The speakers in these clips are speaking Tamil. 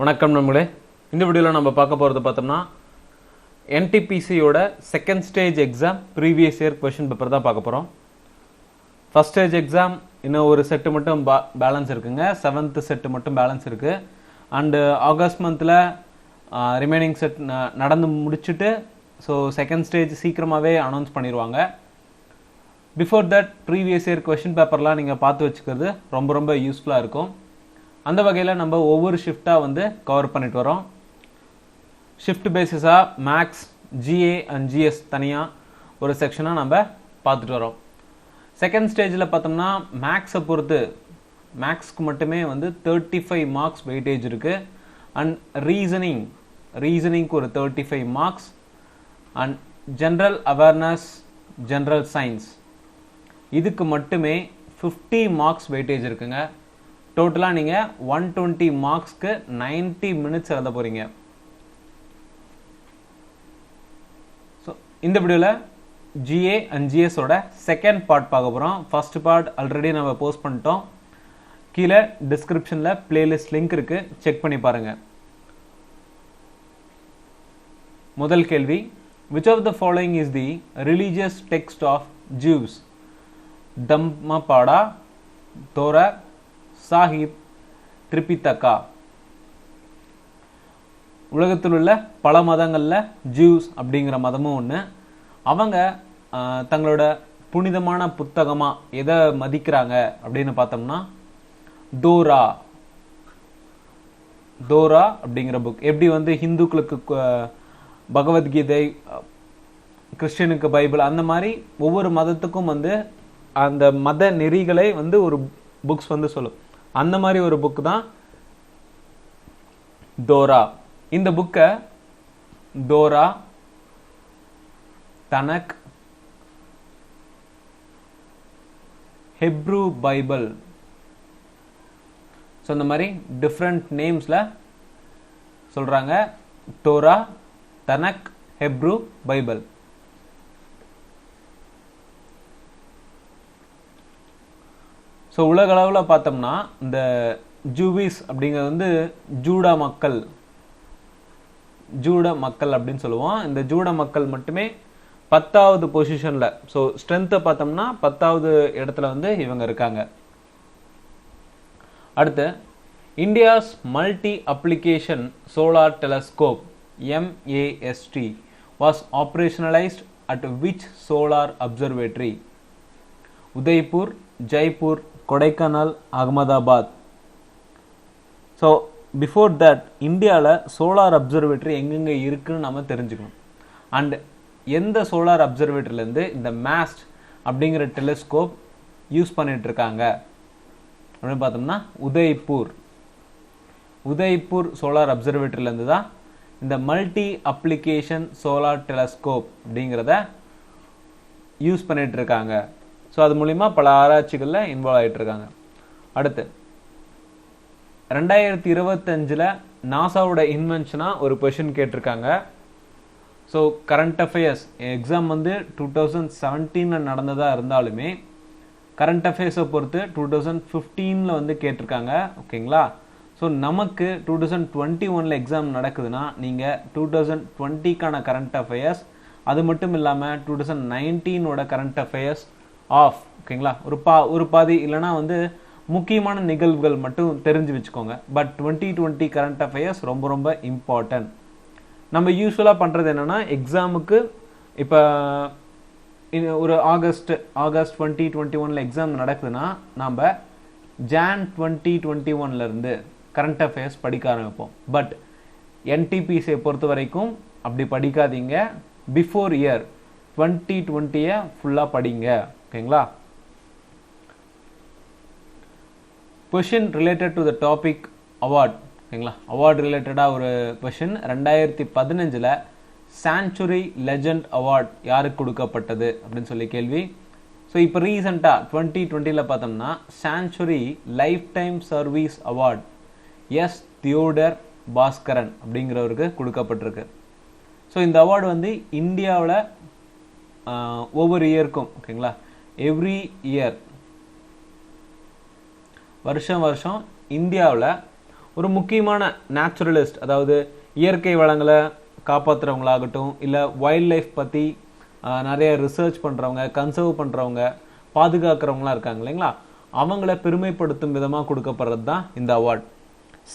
வணக்கம் நண்பர்களே. இந்த வீடியோவில் நம்ம பார்க்க போகிறது பார்த்தோம்னா என்டிபிசியோட second stage exam previous year question paper தான் பார்க்க போகிறோம். ஃபர்ஸ்ட் ஸ்டேஜ் எக்ஸாம் இன்னும் ஒரு செட்டு மட்டும் பேலன்ஸ் இருக்குங்க. 7th செட்டு மட்டும் பேலன்ஸ் இருக்குது. அண்டு ஆகஸ்ட் மந்தில் ரிமைனிங் செட் நடந்து முடிச்சுட்டு ஸோ செகண்ட் ஸ்டேஜ் சீக்கிரமாகவே அனௌன்ஸ் பண்ணிடுவாங்க. Before that previous year question பேப்பர்லாம் நீங்கள் பார்த்து வச்சுக்கிறது ரொம்ப ரொம்ப யூஸ்ஃபுல்லாக இருக்கும். அந்த வகையில் நம்ம ஒவ்வொரு ஷிஃப்டாக வந்து கவர் பண்ணிட்டு வரோம். ஷிஃப்ட் பேசிஸாக மேக்ஸ், ஜிஏ அண்ட் ஜிஎஸ் தனியாக ஒரு செக்ஷனாக நம்ம பார்த்துட்டு வரோம். செகண்ட் ஸ்டேஜில் பார்த்தோம்னா மேக்ஸை பொறுத்து மேக்ஸ்க்கு மட்டுமே வந்து 35 மார்க்ஸ் வெயிட்டேஜ் இருக்குது. அண்ட் ரீசனிங்க்கு ஒரு 35 marks. And general awareness, general science இதுக்கு மட்டுமே 50 மார்க்ஸ் வெயிட்டேஜ் இருக்குங்க. டோட்டலாக நீங்கள் 120 மார்க்ஸ்க்கு 90 மினிட்ஸ் எழுத போகிறீங்க. ஸோ இந்த வீடியோவில் ஜிஏ அண்ட் ஜிஎஸோட செகண்ட் பார்ட் பார்க்க போகிறோம். ஃபர்ஸ்ட் பார்ட் ஆல்ரெடி நம்ம போஸ்ட் பண்ணிட்டோம். கீழே டிஸ்கிரிப்ஷனில் பிளேலிஸ்ட் லிங்க் இருக்குது, செக் பண்ணி பாருங்கள். முதல் கேள்வி, which of the following is the religious text of Jews? Dhammapada, Torah, Sahib, Tripitaka. உலகத்தில் உள்ள பல மதங்களில் ஜூஸ் அப்படிங்கிற மதமும் ஒன்று. அவங்க தங்களோட புனிதமான புத்தகமாக எதை மதிக்கிறாங்க அப்படின்னு பார்த்தோம்னா தோரா அப்படிங்கிற புக். எப்படி வந்து ஹிந்துக்களுக்கு பகவத்கீதை, கிறிஸ்டியனுக்கு பைபிள், அந்த மாதிரி ஒவ்வொரு மதத்துக்கும் வந்து அந்த மத நெறிகளை வந்து ஒரு புக்ஸ் வந்து சொல்லும். அந்த மாதிரி ஒரு புக் தான் தோரா. இந்த புக்கை Torah, Tanakh, Hebrew Bible, so இந்த மாதிரி டிஃப்ரெண்ட் நேம்ஸில் சொல்கிறாங்க. Torah, Tanakh, Hebrew Bible. So உலக அளவில் பார்த்தோம்னா இந்த ஜூவிஸ் அப்படிங்கிறது வந்து ஜூடா மக்கள் அப்படின்னு சொல்லுவோம். இந்த ஜூட மக்கள் மட்டுமே 10வது பொசிஷனில், ஸோ ஸ்ட்ரென்த்தை பார்த்தோம்னா 10வது இடத்துல வந்து இவங்க இருக்காங்க. அடுத்து, India's multi application solar telescope MAST was operationalised at which solar observatory? Udaipur, Jaipur, Kodaikanal, Ahmedabad. So before that இந்தியாவில் சோலார் அப்சர்வேட்டரி எங்கெங்கே இருக்குன்னு நம்ம தெரிஞ்சுக்கணும். அண்ட் எந்த சோலார் அப்சர்வேட்டரிலேருந்து இந்த மேஸ்ட் அப்படிங்கிற டெலிஸ்கோப் யூஸ் பண்ணிட்டு இருக்காங்க அப்படின்னு பார்த்தோம்னா உதய்பூர் சோலார் அப்சர்வேட்டரிலேருந்து தான் இந்த மல்டி அப்ளிகேஷன் சோலார் டெலஸ்கோப் அப்படிங்கிறத யூஸ் பண்ணிட்டு இருக்காங்க. ஸோ அது மூலிமா பல ஆராய்ச்சிகளில் இன்வால்வ் ஆகிட்டு இருக்காங்க. அடுத்து, 2025 நாசாவோட இன்வென்ஷனாக ஒரு கொஷின் கேட்டிருக்காங்க. ஸோ கரண்ட் அஃபேர்ஸ் எக்ஸாம் வந்து 2017 நடந்ததாக இருந்தாலுமே கரண்ட் அஃபேர்ஸை பொறுத்து 2015 வந்து கேட்டிருக்காங்க. ஓகேங்களா? ஸோ நமக்கு 2021 எக்ஸாம் நடக்குதுன்னா நீங்கள் 2020க்கான கரண்ட் அஃபேர்ஸ், அது மட்டும் இல்லாமல் 2019 கரண்ட் அஃபேர்ஸ் ஆஃப், ஓகேங்களா, ஒரு பாதி இல்லைனா வந்து முக்கியமான நிகழ்வுகள் மட்டும் தெரிஞ்சு வச்சுக்கோங்க. பட் 2020 கரண்ட் அஃபேர்ஸ் ரொம்ப ரொம்ப இம்பார்ட்டன்ட். நம்ம யூஸ்வலாக பண்ணுறது என்னென்னா, எக்ஸாமுக்கு இப்போ ஒரு ஆகஸ்ட் 2021 எக்ஸாம் நடக்குதுன்னா நம்ம ஜான் 2021 கரண்ட் அஃபேர்ஸ் படிக்க ஆரம்பிப்போம். பட் என்டிபிசியை பொறுத்த வரைக்கும் அப்படி படிக்காதீங்க. பிஃபோர் இயர் 2020 ஃபுல்லாக படிங்க. ஓகேங்களா? Question related to the topic award. ஓகேங்களா? அவார்டு ரிலேட்டடாக ஒரு கொஷின். 2015 சான்ச்சுரி லெஜண்ட் அவார்ட் யாருக்கு கொடுக்கப்பட்டது அப்படின்னு சொல்லி கேள்வி. ஸோ இப்போ ரீசெண்டாக 2020 பார்த்தோம்னா sanctuary lifetime service award S Theodore Baskaran அப்படிங்கிறவருக்கு கொடுக்கப்பட்டிருக்கு. ஸோ இந்த அவார்டு வந்து இந்தியாவில் ஒவ்வொரு இயருக்கும், ஓகேங்களா, எவ்ரி இயர் வருஷம் இந்தியாவில் ஒரு முக்கியமான நேச்சுரலிஸ்ட், அதாவது இயற்கை வளங்களை காப்பாற்றுறவங்களாகட்டும், இல்லை வைல்ட் லைஃப் பற்றி நிறைய ரிசர்ச் பண்ணுறவங்க, கன்சர்வ் பண்ணுறவங்க, பாதுகாக்கிறவங்களாம் இருக்காங்க இல்லைங்களா, அவங்கள பெருமைப்படுத்தும் விதமாக கொடுக்கப்படுறது தான் இந்த award.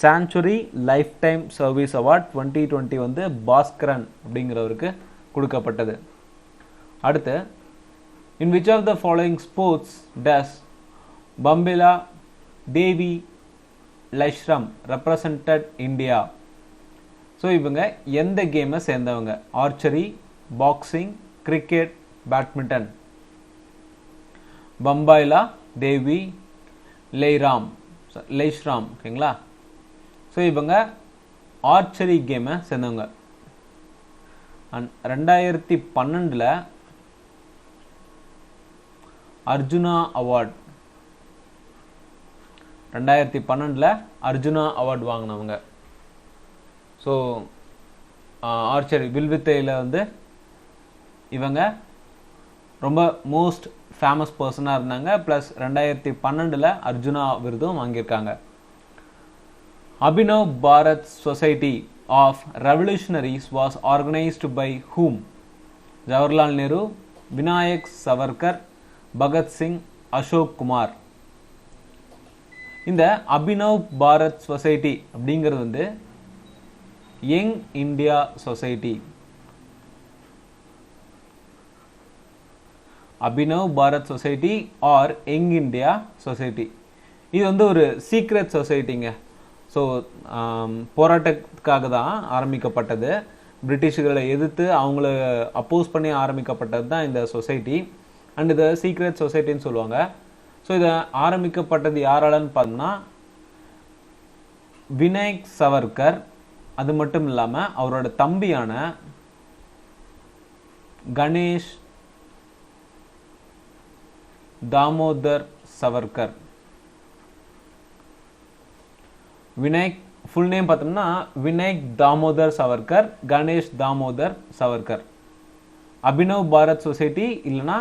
Sanctuary lifetime service award 2020 வந்து பாஸ்கரன் அப்படிங்கிறவருக்கு கொடுக்கப்பட்டது. அடுத்து, in which of the following sports does Bombayla Devi Laishram represented India? So இவங்க எந்த கேமை சேர்ந்தவங்க? Archery, boxing, cricket, badminton. Bombayla Devi Laishram, ஓகேங்களா. ஸோ இவங்க ஆர்ச்சரி கேமை சேர்ந்தவங்க. 2012 அர்ஜுனா அவார்ட், 2012 அர்ஜுனா அவார்டு வாங்கினவங்க. ஸோ ஆர்ச்சரி வில்வித்தையில் வந்து இவங்க ரொம்ப மோஸ்ட் ஃபேமஸ் பர்சனாக இருந்தாங்க. ப்ளஸ் 2012 அர்ஜுனா விருதும் வாங்கியிருக்காங்க. Abhinav Bharat society of revolutionaries was organised by hmm? Jawaharlal Nehru, Vinayak Savarkar, Bhagat Singh, Ashok Kumar. இந்த அபினவ் பாரத் சொசைட்டி அப்படிங்கிறது வந்து young India society. Abhinav Bharat society or young India society. இது வந்து ஒரு சீக்ரெட் சொசைட்டிங்க. ஸோ போராட்டத்துக்காக தான் ஆரம்பிக்கப்பட்டது. பிரிட்டிஷுகளை எதிர்த்து அவங்கள அப்போஸ் பண்ணி ஆரம்பிக்கப்பட்டது தான் இந்த சொசைட்டி. அண்ட் இதை சீக்ரெட் சொசைட்டின்னு சொல்லுவாங்க. ஸோ இதை ஆரம்பிக்கப்பட்டது யாராலன்னு பார்த்தோம்னா விநாயக் சவர்கர், அது மட்டும் இல்லாமல் அவரோட தம்பியான கணேஷ் தாமோதர் சவர்கர். விநாயக் ஃபுல் நேம் பார்த்தோம்னா விநாயக் தாமோதர் சவர்கர், கணேஷ் தாமோதர் சவர்கர். அபினவ் பாரத் சொசைட்டி இல்லைனா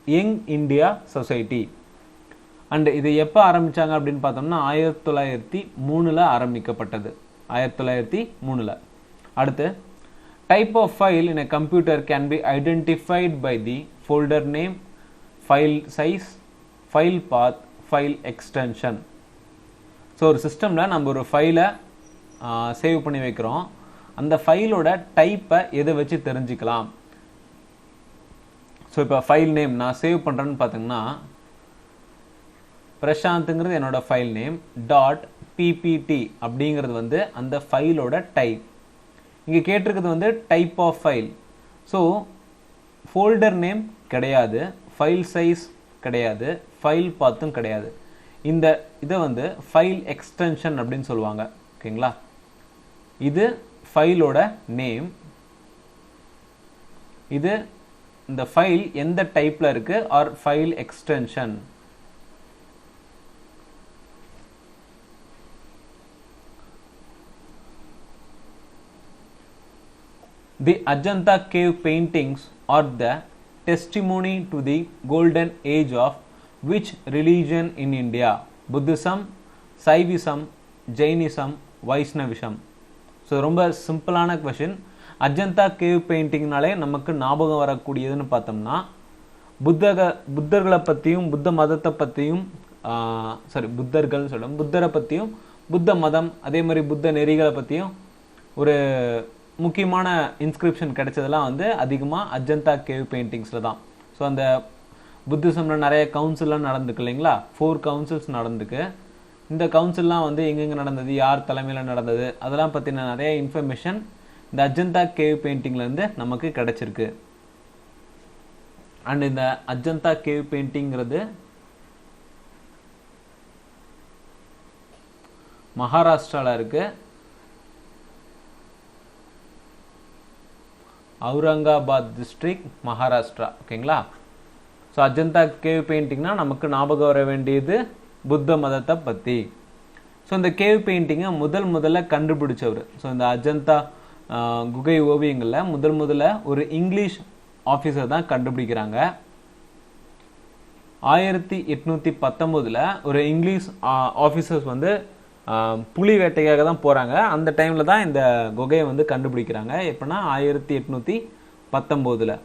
யங் இந்தியா சொசைட்டி. அண்ட் இது எப்போ ஆரம்பித்தாங்க அப்படின்னு பார்த்தோம்னா 1903 ஆரம்பிக்கப்பட்டது. 1903. அடுத்து, type of file in a computer can be identified by the folder name, file size, file path, file extension. So ஒரு சிஸ்டமில் நம்ம ஒரு ஃபைலை சேவ் பண்ணி வைக்கிறோம். அந்த ஃபைலோட டைப்பை எதை வச்சு தெரிஞ்சுக்கலாம்? ஸோ இப்போ ஃபைல் நேம் நான் சேவ் பண்ணுறேன்னு பார்த்தீங்கன்னா பிரசாந்த்ங்கிறது என்னோட ஃபைல் நேம், .ppt அப்படிங்கிறது வந்து அந்த ஃபைலோட டைப். இங்கே கேட்டிருக்கிறது வந்து type of file. So folder name கிடையாது, ஃபைல் சைஸ் கிடையாது, ஃபைல் பாத்தும் கிடையாது. இந்த இதை வந்து ஃபைல் எக்ஸ்டென்ஷன் அப்படின்னு சொல்லுவாங்க, ஓகேங்களா. இது ஃபைலோட நேம், இது இந்த ஃபைல் எந்த டைப்ல இருக்கு or file extension. The Ajanta cave paintings are the testimony to the golden age of which religion in India? Buddhism, Saivism, Jainism, Vaishnavism. So ரொம்ப சிம்பிளான கொஷின். அஜந்தா கேவ் பெயிண்டிங்னாலே நமக்கு ஞாபகம் வரக்கூடியதுன்னு பார்த்தோம்னா புத்தர்களை பற்றியும் புத்த மதத்தை பற்றியும் புத்தர்கள் சொல்லும், புத்தரை பற்றியும் புத்த மதம் அதே மாதிரி புத்த நெறிகளை பற்றியும் ஒரு முக்கியமான இன்ஸ்கிரிப்ஷன் கிடைச்சதெல்லாம் வந்து அதிகமாக அஜந்தா கேவ் பெயிண்டிங்ஸில் தான். ஸோ அந்த புத்திசமில் நிறைய கவுன்சில்லாம் நடந்துக்கு இல்லைங்களா, 4 கவுன்சில்ஸ் நடந்துக்கு. இந்த கவுன்சில்லாம் வந்து எங்கெங்கே நடந்தது, யார் தலைமையில் நடந்தது, அதெல்லாம் பற்றின நிறைய இன்ஃபர்மேஷன் இந்த அஜந்தா கேவ் பெயிண்டிங்லேருந்து நமக்கு கிடைச்சிருக்கு. அண்ட் இந்த அஜந்தா கேவ் பெயிண்டிங்கிறது மகாராஷ்டிராவில் இருக்கு, அவுரங்காபாத் டிஸ்ட்ரிக்ட், மகாராஷ்டிரா, ஓகேங்களா. ஸோ அஜந்தா கேவ் பெயிண்டிங்னா நமக்கு ஞாபகம் வர வேண்டியது புத்த மதத்தை பற்றி. ஸோ இந்த கேவ் பெயிண்டிங்கை முதல்ல கண்டுபிடிச்சவர், ஸோ இந்த அஜந்தா குகை ஓவியங்களில் முதல்ல ஒரு இங்கிலீஷ் ஆஃபீஸர் தான் கண்டுபிடிக்கிறாங்க. 1819 ஒரு இங்கிலீஷ் ஆஃபீஸர்ஸ் வந்து புலி வேட்டைக்காக தான் போகிறாங்க. அந்த டைமில் தான் இந்த குகையை வந்து கண்டுபிடிக்கிறாங்க. எப்படின்னா 1819.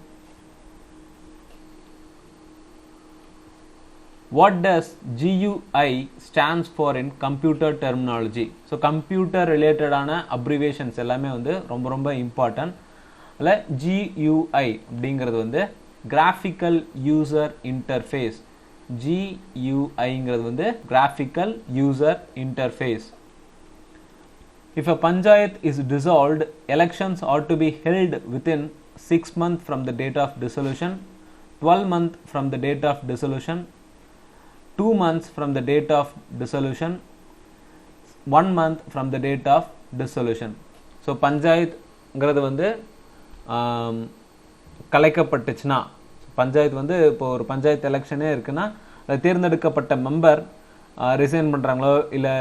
What does GUI stands for in computer terminology? So computer related ஆன abbreviations எல்லாமே வந்து ரொம்ப ரொம்ப இம்பார்ட்டன்ட். அதில் GUI அப்படிங்கிறது வந்து graphical user interface. GUIங்கிறது வந்து graphical user interface. If a panchayat is dissolved, elections ought to be held within 6 months from the date of dissolution, 12 months from the date of dissolution, 2 months from the date of dissolution, 1 month from the date of dissolution. So பஞ்சாயத்துங்கிறது வந்து கலைக்கப்பட்டுச்சுன்னா, பஞ்சாயத்து வந்து இப்போ ஒரு பஞ்சாயத்து எலெக்ஷனே இருக்குன்னா அதை தேர்ந்தெடுக்கப்பட்ட மெம்பர் ரிசைன் பண்ணுறாங்களோ இல்லை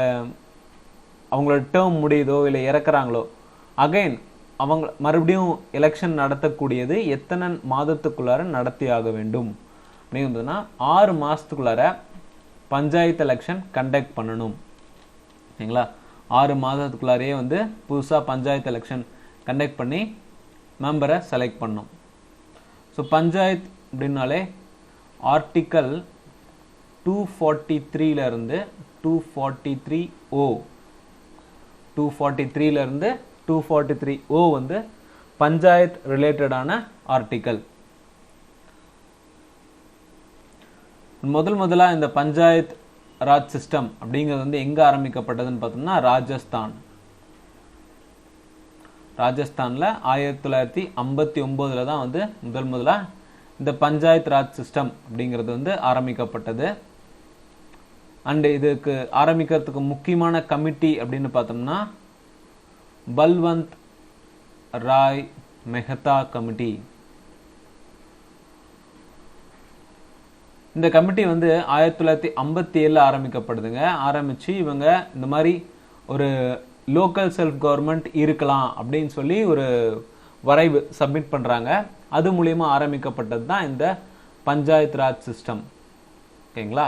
அவங்களோட டேர்ம் முடியுதோ இல்லை இறக்குறாங்களோ, அகைன் அவங்க மறுபடியும் எலெக்ஷன் நடத்தக்கூடியது எத்தனை மாதத்துக்குள்ளார நடத்தி ஆக வேண்டும் அப்படிங்கிறதுனா 6 மாதத்துக்குள்ளார பஞ்சாயத்து எலெக்ஷன் கண்டக்ட் பண்ணணும். சரிங்களா? 6 மாதத்துக்குள்ளாரையே வந்து புதுசாக பஞ்சாயத்து எலெக்ஷன் கண்டக்ட் பண்ணி மெம்பரை செலக்ட் பண்ணணும். ஸோ பஞ்சாயத் அப்படின்னாலே ஆர்டிக்கல் 243 243 243 வந்து பஞ்சாயத் ரிலேட்டடான ஆர்டிக்கல். முதலாக இந்த பஞ்சாயத் ராஜ் சிஸ்டம் அப்படிங்கிறது வந்து எங்கே ஆரம்பிக்கப்பட்டதுன்னு பார்த்தோம்னா ராஜஸ்தானில் 1959 தான் வந்து முதலாக இந்த பஞ்சாயத் ராஜ் சிஸ்டம் அப்படிங்கிறது வந்து ஆரம்பிக்கப்பட்டது. அண்டு இதுக்கு ஆரம்பிக்கிறதுக்கு முக்கியமான கமிட்டி அப்படின்னு பார்த்தோம்னா பல்வந்த் ராய் மெஹ்தா கமிட்டி. இந்த கமிட்டி வந்து 1957 ஆரம்பிக்கப்படுதுங்க. ஆரம்பிச்சு இவங்க இந்த மாதிரி ஒரு லோக்கல் செல்ஃப் கவர்மெண்ட் இருக்கலாம் அப்படின்னு சொல்லி ஒரு வரைவு சப்மிட் பண்றாங்க. அது மூலியமா ஆரம்பிக்கப்பட்டது தான் இந்த பஞ்சாயத் ராஜ் சிஸ்டம். ஓகேங்களா?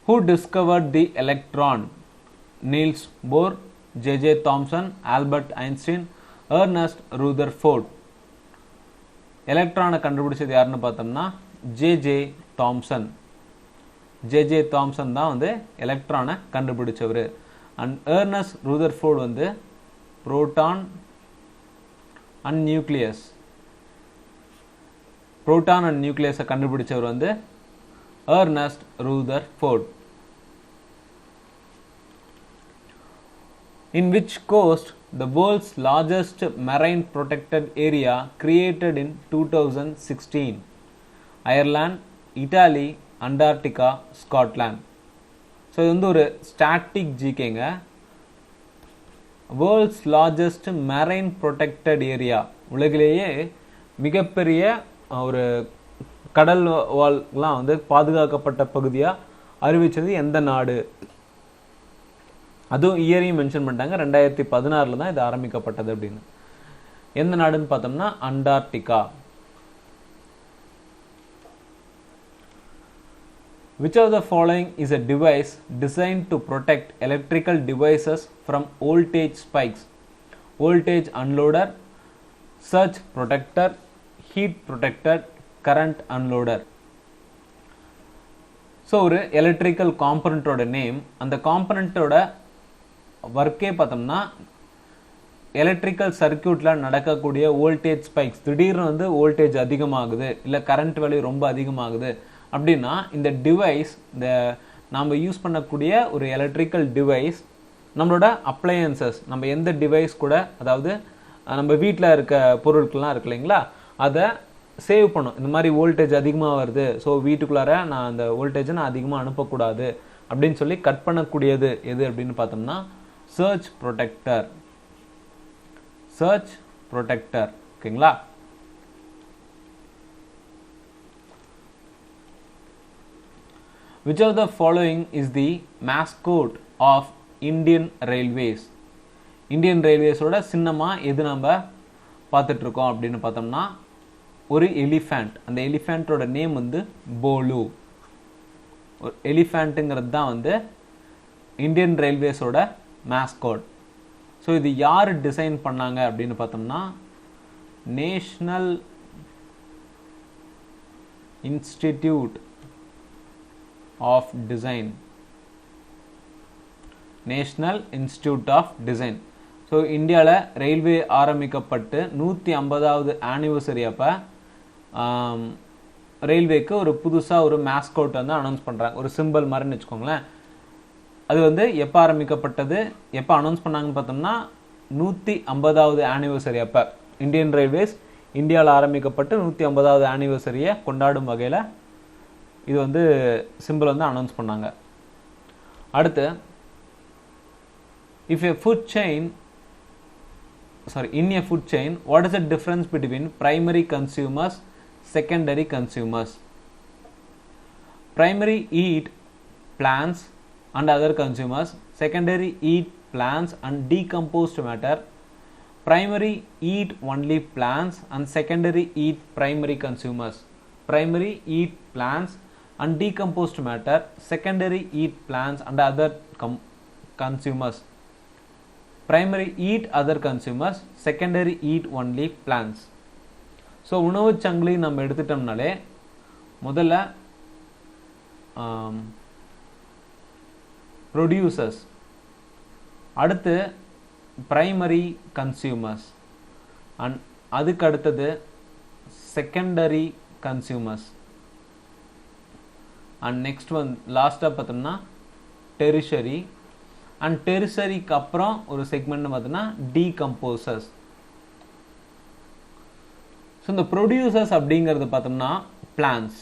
Who discovered the electron? Niels Bohr, J.J. Thomson, Albert Einstein, Ernest Rutherford. எலக்ட்ரானை கண்டுபிடிச்சது யாருன்னு பார்த்தோம்னா ஜே தாம்சன் தான் வந்து எலக்ட்ரானை கண்டுபிடிச்சவர். அண்ட் ஏர்னஸ்ட் ரூதர்ஃபோர்ட் வந்து புரோட்டான் அண்ட் நியூக்ளியஸை கண்டுபிடிச்சவர் வந்து Ernest Rutherford. In which coast the world's largest marine protected area created in 2016? Ireland, Italy, Antarctica, Scotland. So இது வந்து ஒரு ஸ்டாட்டிக் ஜிகேங்க. World's largest marine protected area, உலகிலேயே மிகப்பெரிய ஒரு கடல் வால்லாம் வந்து பாதுகாக்கப்பட்ட பகுதியாக அறிவிச்சது எந்த நாடு? அதுவும் இயரையும் மென்ஷன் பண்ணிட்டாங்க. 2016 தான் இது ஆரம்பிக்கப்பட்டது அப்படின்னு. எந்த நாடுன்னு பார்த்தோம்னா Antarctica. Which of the following is a device designed to protect electrical devices from voltage spikes? Voltage unloader, surge protector, heat protector, current unloader. So ஒரு எலக்ட்ரிக்கல் காம்பனண்ட்டோட நேம், அந்த காம்பனண்ட்டோட ஒர்க்கே பார்த்தோம்னா எலக்ட்ரிக்கல் சர்க்கியூட்டில் நடக்கக்கூடிய வோல்டேஜ் ஸ்பைக்ஸ், திடீர்னு வந்து வோல்டேஜ் அதிகமாகுது இல்லை கரண்ட் வேல்யூ ரொம்ப அதிகமாகுது அப்படின்னா இந்த டிவைஸ், இந்த நாம் யூஸ் பண்ணக்கூடிய ஒரு எலக்ட்ரிக்கல் டிவைஸ் நம்மளோட அப்ளையன்சஸ், நம்ம எந்த டிவைஸ் கூட, அதாவது நம்ம வீட்டில் இருக்க பொருட்கள்லாம் இருக்கு இல்லைங்களா, அதை சேவ் பண்ணும். இந்த மாதிரி வோல்டேஜ் அதிகமாக வருது, ஸோ வீட்டுக்குள்ளார நான் அந்த வோல்டேஜை நான் அதிகமாக அனுப்பக்கூடாது அப்படின்னு சொல்லி கட் பண்ணக்கூடியது எது அப்படின்னு பார்த்தோம்னா சர்ஜ் ப்ரொடெக்டர். ஓகேங்களா? Which of the following is the mascot of Indian Railways? Indian ரயில்வேஸோட சின்னமா எது நம்ம பார்த்துட்டு இருக்கோம் அப்படின்னு பார்த்தோம்னா ஒரு எலிஃபண்ட். அந்த எலிஃபண்டோட நேம் வந்து போலு. ஒரு எலிஃபண்ட்டுங்கிறது தான் வந்து இந்தியன் ரயில்வேஸோட மேஸ்காட். ஸோ இது யார் டிசைன் பண்ணாங்க அப்படின்னு பார்த்தோம்னா national institute of design. National institute of design. So இந்தியாவில் ரயில்வே ஆரம்பிக்கப்பட்டு 150வது ஆனிவர்சரி அப்போ ரயில்வேக்கு ஒரு புதுசாக ஒரு மேஸ்கோட் வந்து அனௌன்ஸ் பண்ணுறாங்க, ஒரு சிம்பிள் மாதிரின்னு வச்சுக்கோங்களேன். அது வந்து எப்போ ஆரம்பிக்கப்பட்டது, எப்போ அனௌன்ஸ் பண்ணாங்கன்னு பார்த்தோம்னா 150வது ஆனிவர்சரி அப்போ இந்தியன் ரயில்வேஸ் இந்தியாவில் ஆரம்பிக்கப்பட்டு 150வது ஆனிவர்சரியை கொண்டாடும் வகையில் இது வந்து சிம்பிள் வந்து அனௌன்ஸ் பண்ணாங்க. அடுத்து in a food chain, what is the difference between primary consumers, secondary consumers? Primary eat plants and other consumers, secondary eat plants and decomposed matter. Primary eat only plants and secondary eat primary consumers. Primary eat plants and decomposed matter, secondary eat plants and other consumers. Primary eat other consumers, secondary eat only plants. So உணவு சங்கிலி நம்ம எடுத்துட்டோம்னாலே முதல்ல ப்ரொடியூசர்ஸ், அடுத்து பிரைமரி கன்சியூமர்ஸ், அண்ட் அதுக்கு அடுத்தது செகண்டரி கன்சியூமர்ஸ், அண்ட் நெக்ஸ்ட் லாஸ்ட்டாக பார்த்தோம்னா டெரிஷரி, அண்ட் டெரிசரிக்கு அப்புறம் ஒரு செக்மெண்ட் பார்த்தோம்னா டீகம்போசர்ஸ். ஸோ இந்த ப்ரொடியூசர்ஸ் அப்படிங்கிறது பார்த்தோம்னா பிளான்ஸ்.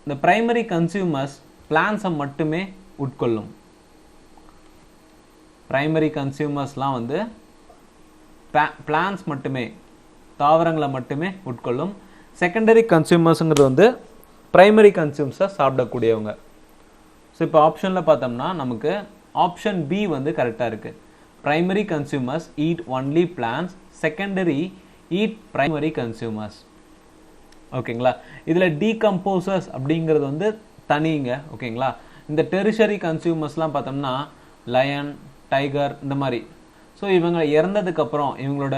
இந்த பிரைமரி கன்சியூமர்ஸ் பிளான்ஸை மட்டுமே உட்கொள்ளும். பிரைமரி கன்சியூமர்ஸ்லாம் வந்து பிளான்ஸ் மட்டுமே, தாவரங்களை மட்டுமே உட்கொள்ளும். செகண்டரி கன்சியூமர்ஸுங்கிறது வந்து பிரைமரி கன்சியூமர்ஸை சாப்பிடக்கூடியவங்க. ஸோ இப்போ ஆப்ஷனில் பார்த்தோம்னா நமக்கு ஆப்ஷன் பி வந்து கரெக்டாக இருக்குது. Primary consumers eat only plants, secondary eat primary consumers. ஓகேங்களா? இதில் டீகம்போசர்ஸ் அப்படிங்கிறது வந்து தனிங்க. ஓகேங்களா? இந்த டெரிஷரி கன்சியூமர்ஸ்லாம் பார்த்தோம்னா லயன், டைகர் இந்த மாதிரி. ஸோ இவங்க இறந்ததுக்கப்புறம் இவங்களோட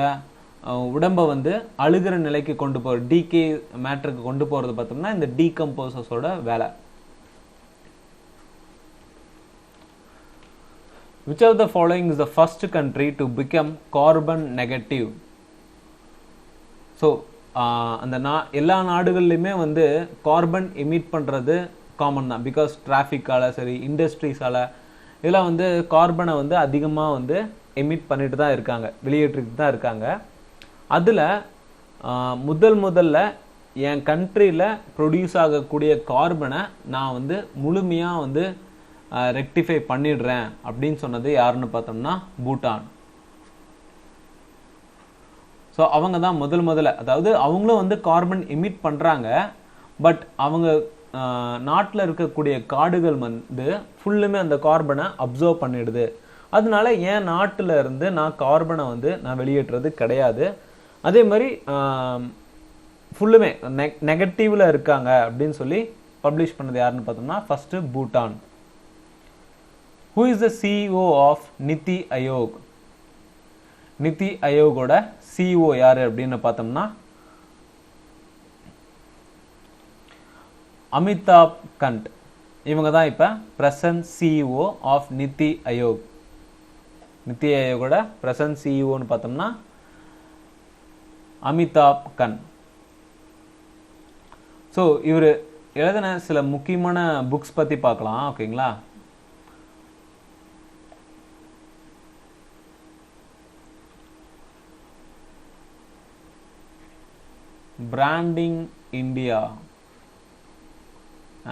உடம்பை வந்து அழுகிற நிலைக்கு கொண்டு போகிற, டிகே மேட்டருக்கு கொண்டு போகிறது பார்த்தோம்னா இந்த டீகம்போசர்ஸோட வேலை. Which of the following is the first country to become carbon negative? So அந்த எல்லா நாடுகள்லையுமே வந்து கார்பன் எமிட் பண்ணுறது காமன் தான். பிகாஸ் டிராஃபிக்கால் சரி, இண்டஸ்ட்ரீஸால் இதெல்லாம் வந்து கார்பனை வந்து அதிகமாக வந்து எமிட் பண்ணிட்டு தான் இருக்காங்க, வெளியேற்றிட்டு தான் இருக்காங்க. அதில் முதல்ல என் கண்ட்ரியில் ப்ரொடியூஸ் ஆகக்கூடிய கார்பனை நான் வந்து முழுமையாக வந்து ரெக்டிஃபை பண்ணிடுறேன் அப்படின்னு சொன்னது யாருன்னு பார்த்தோம்னா பூட்டான். ஸோ அவங்க தான் முதல்ல, அதாவது அவங்களும் வந்து கார்பன் எமிட் பண்ணுறாங்க. பட் அவங்க நாட்டில் இருக்கக்கூடிய காடுகள் வந்து ஃபுல்லுமே அந்த கார்பனை அப்சர்வ் பண்ணிடுது. அதனால என் நாட்டில் இருந்து நான் கார்பனை வந்து நான் வெளியேற்றுறது கிடையாது. அதே மாதிரி ஃபுல்லுமே நெகட்டிவில் இருக்காங்க அப்படின்னு சொல்லி பப்ளிஷ் பண்ணது யாருன்னு பார்த்தோம்னா first Bhutan. Who is the CEO of NITI Aayog? NITI ஆயோகோட CEO யாரு அப்படின்னு பார்த்தோம்னா அமிதாப் கண்ட். இவங்க தான் இப்போ present CEO of NITI Aayog. NITI ஆயோகோட பிரசன்ட் CEOன்னு பார்த்தோம்னா அமிதாப் கண்ட். ஸோ இவர் எழுதின சில முக்கியமான புக்ஸ் பற்றி பார்க்கலாம். ஓகேங்களா? Branding India,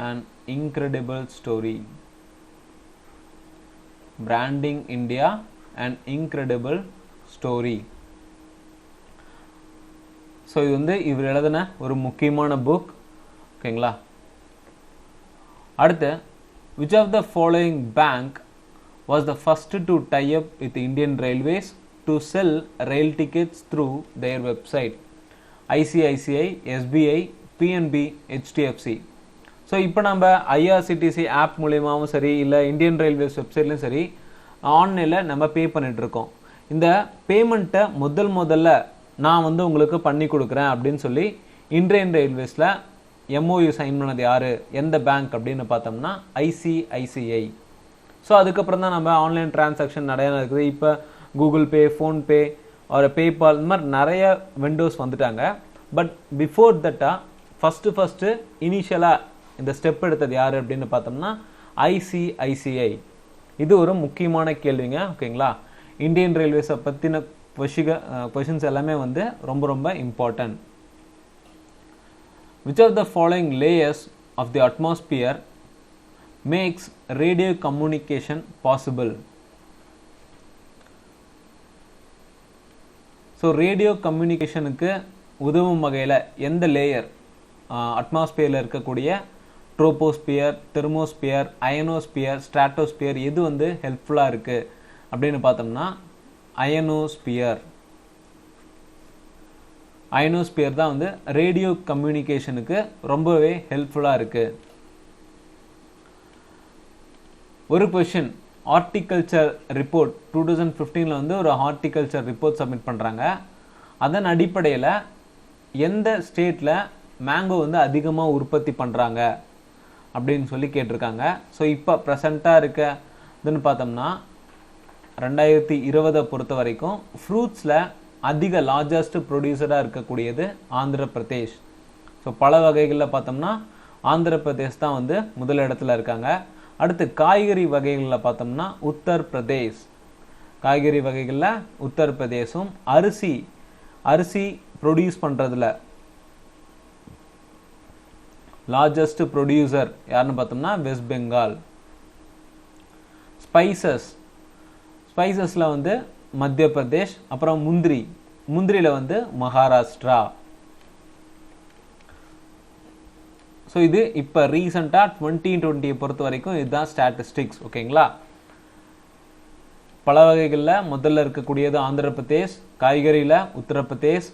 an incredible story. Branding India, an incredible story. So இது வந்து இவர் எழுதின ஒரு முக்கியமான புக். ஓகேங்களா? அடுத்து, which of the following bank was the first to tie up with Indian Railways to sell rail tickets through their website? ICICI, SBI, PNB, HDFC. So இப்போ நம்ம ஐஆர்சிடிசி ஆப் மூலியமாகவும் சரி, இல்லை இந்தியன் ரயில்வேஸ் வெப்சைட்லையும் சரி, ஆன்லைனில் நம்ம பே பண்ணிகிட்ருக்கோம். இந்த பேமெண்ட்டை முதல்ல நான் வந்து உங்களுக்கு பண்ணி கொடுக்குறேன் அப்படின்னு சொல்லி இந்தியன் ரயில்வேஸில் எம்ஓயு சைன் பண்ணது யார், எந்த பேங்க் அப்படின்னு பார்த்தோம்னா ஐசிஐசிஐ. ஸோ அதுக்கப்புறம் தான் நம்ம ஆன்லைன் டிரான்சாக்ஷன் நிறையா இருக்குது. இப்போ கூகுள் பே, ஃபோன்பே, ஒரு பேபால், இந்த மாதிரி நிறைய விண்டோஸ் வந்துட்டாங்க. பட் பிஃபோர் தட்டாக ஃபஸ்ட்டு இனிஷியலாக இந்த ஸ்டெப் எடுத்தது யார் அப்படின்னு பார்த்தோம்னா ஐசிஐசிஐ. இது ஒரு முக்கியமான கேள்விங்க. ஓகேங்களா, இந்தியன் ரயில்வேஸை பற்றின கொஷின்ஸ் எல்லாமே வந்து ரொம்ப ரொம்ப important. Which of the following layers of the atmosphere makes radio communication possible? So radio கம்யூனிகேஷனுக்கு உதவும் வகையில் எந்த லேயர் அட்மாஸ்பியரில் இருக்கக்கூடிய ட்ரோபோஸ்பியர், தெர்மோஸ்பியர், அயனோஸ்பியர், ஸ்ட்ராட்டோஸ்பியர் எது வந்து ஹெல்ப்ஃபுல்லாக இருக்குது அப்படின்னு பார்த்தோம்னா அயனோஸ்பியர். அயனோஸ்பியர் தான் வந்து ரேடியோ கம்யூனிகேஷனுக்கு ரொம்பவே ஹெல்ப்ஃபுல்லாக இருக்குது. ஒரு கொஷின், ஹார்டிகல்ச்சர் ரிப்போர்ட் 2015 வந்து ஒரு ஹார்டிகல்ச்சர் ரிப்போர்ட் சப்மிட் பண்ணுறாங்க. அதன் அடிப்படையில் எந்த ஸ்டேட்டில் மேங்கோ வந்து அதிகமாக உற்பத்தி பண்ணுறாங்க அப்படின்னு சொல்லி கேட்டிருக்காங்க. ஸோ இப்போ ப்ரெசண்ட்டாக இருக்குதுன்னு பார்த்தோம்னா 2020 பொறுத்த வரைக்கும் ஃப்ரூட்ஸில் அதிக லார்ஜஸ்ட் ப்ரொடியூசராக இருக்கக்கூடியது ஆந்திர பிரதேஷ். ஸோ பல வகைகளில் பார்த்தோம்னா ஆந்திர பிரதேஷ் தான் வந்து முதல் இடத்துல இருக்காங்க. அடுத்து காய்கறி வகைகளில் பார்த்தோம்னா உத்தரப்பிரதேஷ், காய்கறி வகைகளில் உத்தரப்பிரதேசும், அரிசி ப்ரொடியூஸ் பண்ணுறதுல லார்ஜஸ்ட் ப்ரொடியூசர் யாருன்னு பார்த்தோம்னா வெஸ்ட் பெங்கால். ஸ்பைசஸில் வந்து மத்திய பிரதேஷ், அப்புறம் முந்திரியில் வந்து மகாராஷ்டிரா. ஸோ இது இப்போ ரீசெண்டாக 2020 பொறுத்த வரைக்கும் இதுதான் ஸ்டாட்டிஸ்டிக்ஸ். ஓகேங்களா, பல வகைகளில் முதல்ல இருக்கக்கூடியது ஆந்திர பிரதேஷ், காய்கறியில் உத்தரப்பிரதேஷ்,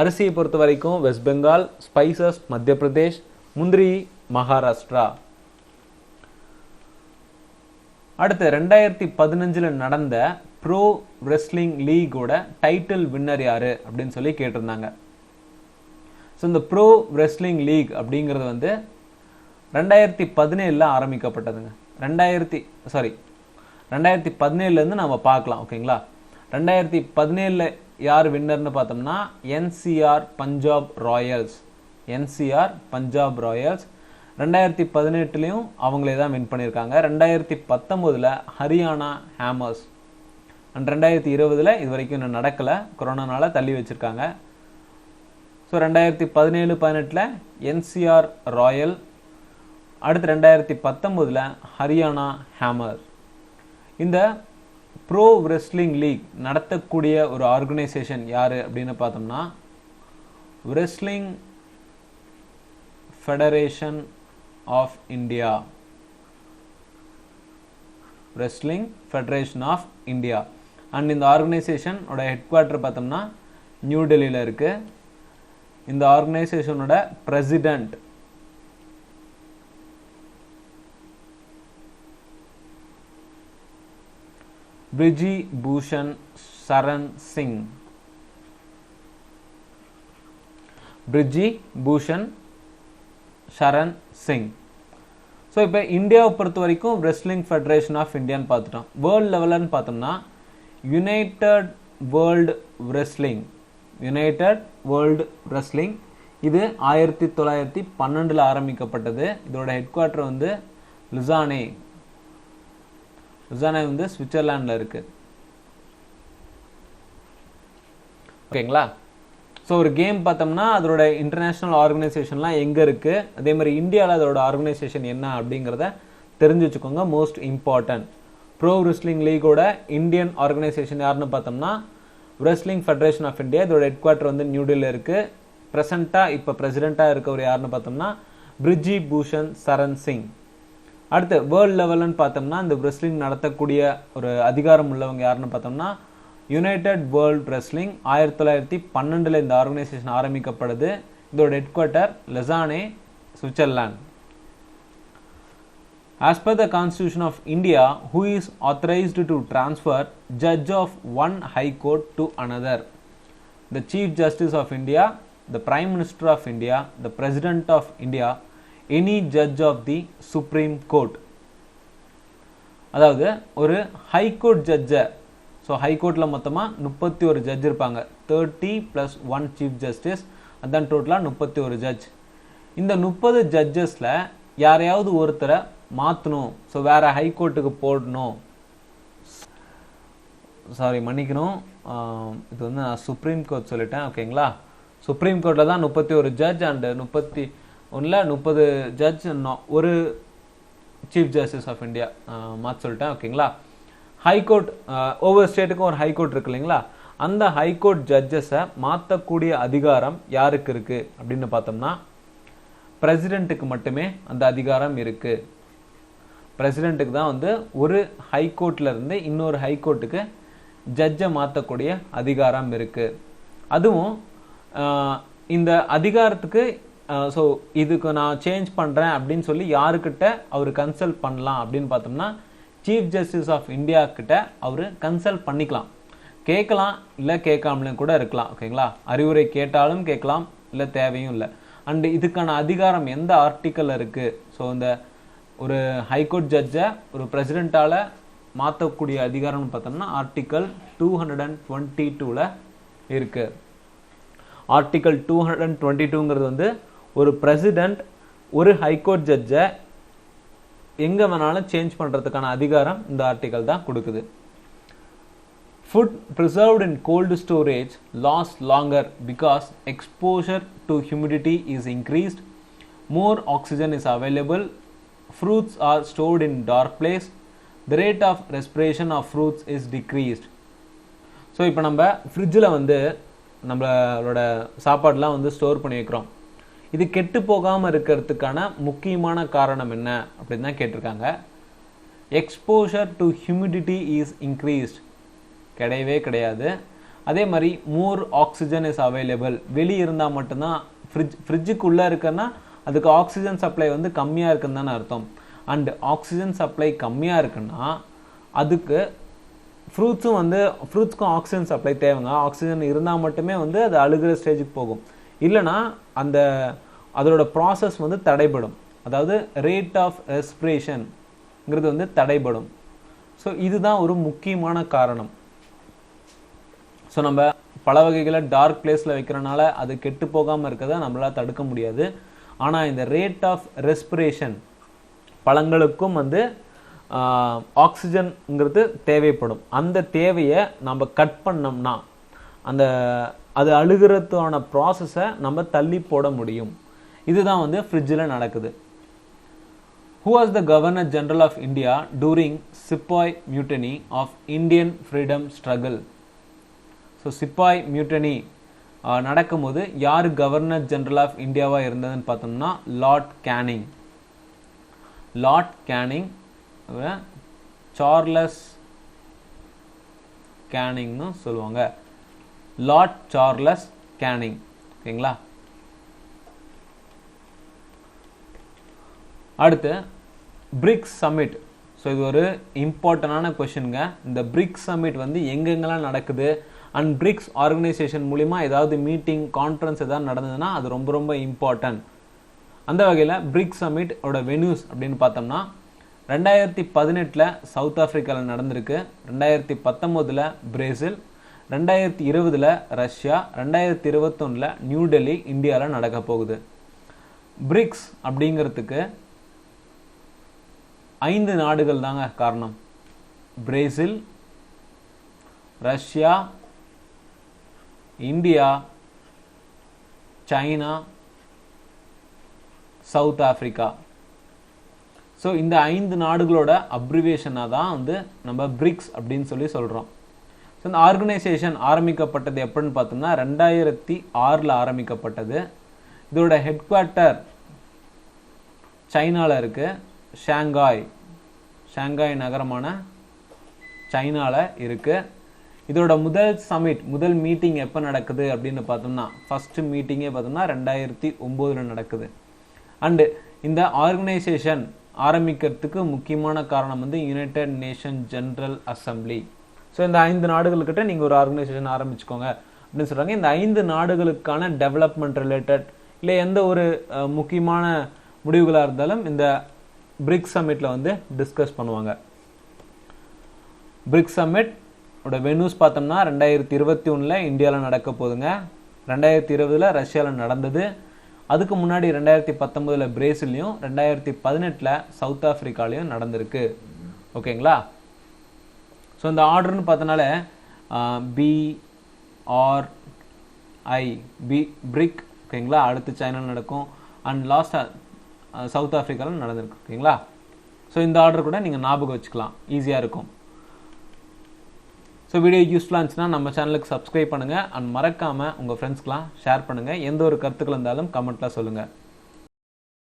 அரிசியை பொறுத்த வரைக்கும் வெஸ்ட் பெங்கால், ஸ்பைசஸ் மத்திய பிரதேஷ், முந்திரி மகாராஷ்டிரா. அடுத்து 2015 நடந்த ப்ரோ ரெஸ்லிங் லீகோட டைட்டில் வின்னர் யாரு அப்படின்னு சொல்லி கேட்டிருந்தாங்க. ஸோ இந்த ப்ரோ ரெஸ்லிங் லீக் அப்படிங்கிறது வந்து 2017 ஆரம்பிக்கப்பட்டதுங்க. 2017 நம்ம பார்க்கலாம். ஓகேங்களா, 2017 யார் வின்னர்னு பார்த்தோம்னா என்சிஆர் பஞ்சாப் ராயல்ஸ். 2018 அவங்களே தான் வின் பண்ணியிருக்காங்க. 2019 ஹரியானா ஹேமர்ஸ். அண்ட் 2020 இது வரைக்கும் இன்னும் நடக்கலை, கொரோனானால தள்ளி வச்சிருக்காங்க. ஸோ 2017-18 என்சிஆர் ராயல், அடுத்து 2019 ஹரியானா ஹேமர். இந்த ப்ரோ ரெஸ்லிங் லீக் நடத்தக்கூடிய ஒரு ஆர்கனைசேஷன் யாரு அப்படின்னு பார்த்தோம்னா wrestling federation of India. Wrestling federation of India. And இந்த ஆர்கனைசேஷனோட ஹெட் குவார்ட்டர் பார்த்தோம்னா நியூ டெல்லியில் இருக்கு. இந்த ஆர்கனைசேஷனோட பிரசிடென்ட் பிரிஜி பூஷன் சரண் சிங். பிரிஜி பூஷன் சரண் சிங். ஸோ இப்போ இந்தியாவை பொறுத்த வரைக்கும் ரெஸ்லிங் ஃபெடரேஷன் ஆஃப் இந்தியான்னு பார்த்துட்டோம். வேர்ல்டு லெவலன்னு பார்த்தோம்னா யுனைடெட் வேர்ல்டு ரெஸ்லிங். இது 1912 ஆரம்பிக்கப்பட்டது. இதோட ஹெட் குவார்ட்டர் வந்து லுசானே வந்து சுவிட்சர்லாண்டில் இருக்கு. ஓகேங்களா, ஸோ ஒரு கேம் பார்த்தோம்னா அதோட இன்டர்நேஷ்னல் ஆர்கனைசேஷன்லாம் எங்கே இருக்குது, அதே மாதிரி இந்தியாவில் அதோட ஆர்கனைசேஷன் என்ன அப்படிங்கிறத தெரிஞ்சு வச்சுக்கோங்க. மோஸ்ட் இம்பார்ட்டன்ட் ப்ரோ ரெஸ்லிங் லீகோட இந்தியன் ஆர்கனைசேஷன் யாருன்னு பார்த்தோம்னா ரெஸ்லிங் ஃபெடரேஷன் ஆஃப் இந்தியா. இதோட ஹெட் குவார்ட்டர் வந்து நியூ டெல்லியில் இருக்குது. ப்ரெசென்ட்டாக இப்போ பிரசிடெண்ட்டாக இருக்கவர் யாருன்னு பார்த்தோம்னா பிரிஜி பூஷன் சரண் சிங். அடுத்து வேர்ல்டு லெவல்னு பார்த்தோம்னா இந்த ரெஸ்லிங் நடத்தக்கூடிய ஒரு அதிகாரம் உள்ளவங்க யாருன்னு பார்த்தோம்னா யுனைடெட் வேர்ல்டு ரெஸ்லிங். 1912 இந்த ஆர்கனைசேஷன் ஆரம்பிக்கப்படுது. இதோட ஹெட்குவார்ட்டர் லெசானே, Switzerland. As per the Constitution of India, who is authorized to transfer judge of one high court to another? The Chief Justice of India, the Prime Minister of India, the President of India, any judge of the Supreme Court. அதாவது ஒரு ஹை கோர்ட் ஜட்ஜை, ஸோ ஹை கோர்ட்டில் மொத்தமாக 31 ஜட்ஜ் இருப்பாங்க. 30 + 1 சீஃப் ஜஸ்டிஸ், அதான் டோட்டலாக 31 ஜட்ஜ். இந்த 30 ஜட்ஜஸில் யாரையாவது ஒருத்தரை மாற்றணும், ஸோ வேறு ஹை கோர்ட்டுக்கு போடணும், சாரி மன்னிக்கணும், இது வந்து நான் சுப்ரீம் கோர்ட் சொல்லிட்டேன், ஓகேங்களா. சுப்ரீம் கோர்ட்டில் தான் 31 ஜட்ஜ் அண்டு 30 ஜட்ஜ், ஒரு சீஃப் ஜஸ்டிஸ் ஆஃப் இந்தியா மாற்ற சொல்லிட்டேன், ஓகேங்களா. ஹைகோர்ட் ஒவ்வொரு ஸ்டேட்டுக்கும் ஒரு ஹைகோர்ட் இருக்கு இல்லைங்களா, அந்த ஹைகோர்ட் ஜட்ஜஸை மாற்றக்கூடிய அதிகாரம் யாருக்கு இருக்கு அப்படின்னு பார்த்தோம்னா பிரசிடென்ட்டுக்கு மட்டுமே அந்த அதிகாரம் இருக்கு. பிரசிடென்ட்டுக்கு தான் வந்து ஒரு ஹைகோர்ட்ல இருந்து இன்னொரு ஹைகோர்ட்டுக்கு ஜட்ஜை மாற்றக்கூடிய அதிகாரம் இருக்கு. அதுவும் இந்த அதிகாரத்துக்கு ஸோ இதுக்கு நான் சேஞ்ச் பண்ணுறேன் அப்படின்னு சொல்லி யாருக்கிட்ட அவர் கன்சல்ட் பண்ணலாம் அப்படின்னு பார்த்தோம்னா சீஃப் ஜஸ்டிஸ் ஆஃப் இந்தியா கிட்ட அவர் கன்சல்ட் பண்ணிக்கலாம். கேட்கலாம், இல்லை கேட்காமலும் கூட இருக்கலாம், ஓகேங்களா. அறிவுரை கேட்டாலும் கேட்கலாம், இல்லை தேவையும் இல்லை. அண்டு இதுக்கான அதிகாரம் எந்த ஆர்டிக்கல் இருக்குது, ஸோ இந்த ஒரு ஹைகோர்ட் ஜட்ஜை ஒரு பிரசிடென்ட்டால் மாற்றக்கூடிய அதிகாரம்னு பார்த்தோம்னா ஆர்டிக்கல் 222 இருக்குது. ஆர்டிக்கல் 222ங்கிறது வந்து ஒரு பிரசிடென்ட் ஒரு ஹைகோர்ட் ஜட்ஜை எங்கே வேணாலும் சேஞ்ச் பண்ணுறதுக்கான அதிகாரம் இந்த ஆர்டிக்கல் தான் கொடுக்குது. Food preserved in cold storage lasts longer because exposure to humidity is increased, more oxygen is available, fruits are stored in dark place, the rate of respiration of fruits is decreased. So இப்போ நம்ம ஃப்ரிட்ஜில் வந்து நம்மளோட சாப்பாடெலாம் வந்து ஸ்டோர் பண்ணி வைக்கிறோம். இது கெட்டு போகாமல் இருக்கிறதுக்கான முக்கியமான காரணம் என்ன அப்படின்னு தான் கேட்டிருக்காங்க. Exposure to humidity is increased, கிடையவே கிடையாது. அதே மாதிரி மோர் ஆக்சிஜன் இஸ் அவைலபிள், வெளியே இருந்தால் மட்டும்தான் ஃப்ரிட்ஜுக்குள்ளே இருக்குன்னா அதுக்கு ஆக்சிஜன் சப்ளை வந்து கம்மியாக இருக்குன்னு தானே அர்த்தம். அண்ட் ஆக்சிஜன் சப்ளை கம்மியாக இருக்குன்னா அதுக்கு ஃப்ரூட்ஸ்க்கும் ஆக்சிஜன் சப்ளை தேவைங்க. ஆக்சிஜன் இருந்தால் மட்டுமே வந்து அது அழுகிற ஸ்டேஜுக்கு போகும், இல்லைனா அதோட ப்ராசஸ் வந்து தடைபடும். அதாவது ரேட் ஆஃப் ரெஸ்பிரேஷன்ங்கிறது வந்து தடைபடும். ஸோ இதுதான் ஒரு முக்கியமான காரணம். ஸோ நம்ம பல வகைகளை டார்க் பிளேஸில் வைக்கிறனால அது கெட்டு போகாமல் இருக்கிறத நம்மளால் தடுக்க முடியாது. ஆனால் இந்த ரேட் ஆஃப் ரெஸ்பிரேஷன் பழங்களுக்கும் வந்து ஆக்சிஜன்ங்கிறது தேவைப்படும். அந்த தேவையை நம்ம கட் பண்ணோம்னா அது அழுகிறதுக்கான ப்ராசஸை நம்ம தள்ளி போட முடியும். இதுதான் வந்து ஃப்ரிட்ஜில் நடக்குது. Who was the Governor General of India during Sepoy Mutiny of Indian Freedom Struggle? So sepoy mutiny நடக்கும்போது யார் கவர்னர் ஜெனரல் ஆஃப் இந்தியாவாக இருந்ததுன்னு பார்த்தோம்னா Lord Canning. Lord Canning, Charles கேனிங்னு சொல்லுவாங்க. லார்ட் சார்லஸ் கேனிங், ஓகேங்களா. அடுத்து பிரிக்ஸ் சம்மிட். ஸோ இது ஒரு இம்பார்ட்டண்டான கொஷினுங்க. இந்த பிரிக்ஸ் சம்மிட் வந்து எங்கெங்கெல்லாம் நடக்குது அண்ட் பிரிக்ஸ் ஆர்கனைசேஷன் மூலிமா ஏதாவது மீட்டிங் கான்ஃபரன்ஸ் ஏதாவது நடந்ததுன்னா அது ரொம்ப ரொம்ப இம்பார்ட்டன்ட். அந்த வகையில் பிரிக்ஸ் சம்மிட் ஓட வென்யூஸ் அப்படின்னு பார்த்தோம்னா 2018 சவுத் ஆஃப்ரிக்காவில் நடந்திருக்கு, 2019 பிரேசில், 2020 ரஷ்யா, 2021 நியூ டெல்லி இந்தியாவில் நடக்க போகுது. பிரிக்ஸ் அப்படிங்கிறதுக்கு 5 நாடுகள் தாங்க காரணம். Brazil, Russia, India, China, south Africa. So இந்த 5 நாடுகளோட அப்ரிவேஷனாக தான் வந்து நம்ம பிரிக்ஸ் அப்படின்னு சொல்லி சொல்கிறோம். ஸோ இந்த ஆர்கனைசேஷன் ஆரம்பிக்கப்பட்டது எப்படின்னு பார்த்தோம்னா 2006 ஆரம்பிக்கப்பட்டது. இதோட ஹெட்குவார்ட்டர் சைனாவில் இருக்குது. ஷாங்காய் நகரமான சைனாவில் இருக்குது. இதோட முதல் மீட்டிங் எப்போ நடக்குது அப்படின்னு பார்த்தோம்னா ஃபர்ஸ்ட் மீட்டிங்கே பார்த்தோம்னா 2009 நடக்குது. அண்டு இந்த ஆர்கனைசேஷன் ஆரம்பிக்கிறதுக்கு முக்கியமான காரணம் வந்து United nation general assembly. So இந்த 5 நாடுகள்கிட்ட நீங்கள் ஒரு ஆர்கனைசேஷன் ஆரம்பிச்சுக்கோங்க அப்படின்னு சொல்கிறாங்க. இந்த 5 நாடுகளுக்கான டெவலப்மெண்ட் ரிலேட்டட் இல்லை எந்த ஒரு முக்கியமான முடிவுகளாக இருந்தாலும் இந்த பிரிக்ஸ் சம்மிட்டில் வந்து டிஸ்கஸ் பண்ணுவாங்க. பிரிக்ஸ் சம்மிட் வென்யூஸ் பார்த்தோம்னா 2021 இந்தியாவில் நடக்க போகுதுங்க. 2020 ரஷ்யாவில் நடந்தது. அதுக்கு முன்னாடி 2019 பிரேசிலையும் 2018 சவுத் ஆப்பிரிக்காலையும் நடந்திருக்கு. ஓகேங்களா? ஸோ இந்த ஆர்டர்னு பார்த்தனால பிரிக் ஓகேங்களா, அடுத்து சைனா நடக்கும் அண்ட் லாஸ்ட்டாக சவுத் ஆப்பிரிக்காவில் நடந்திருக்கு. ஓகேங்களா? ஸோ இந்த ஆர்டர் கூட நீங்கள் ஞாபகம் வச்சுக்கலாம், ஈஸியாக இருக்கும். ஸோ வீடியோ யூஸ்ஃபுல்லாக இருந்துச்சுன்னா நம்ம சேனலுக்கு சப்ஸ்கிரைப் பண்ணுங்கள் அண்ட் மறக்காமல் உங்கள் ஃப்ரெண்ட்ஸ்க்கெலாம் ஷேர் பண்ணுங்கள். எந்த ஒரு கருத்துக்கள் இருந்தாலும் கமெண்ட்டில் சொல்லுங்கள்.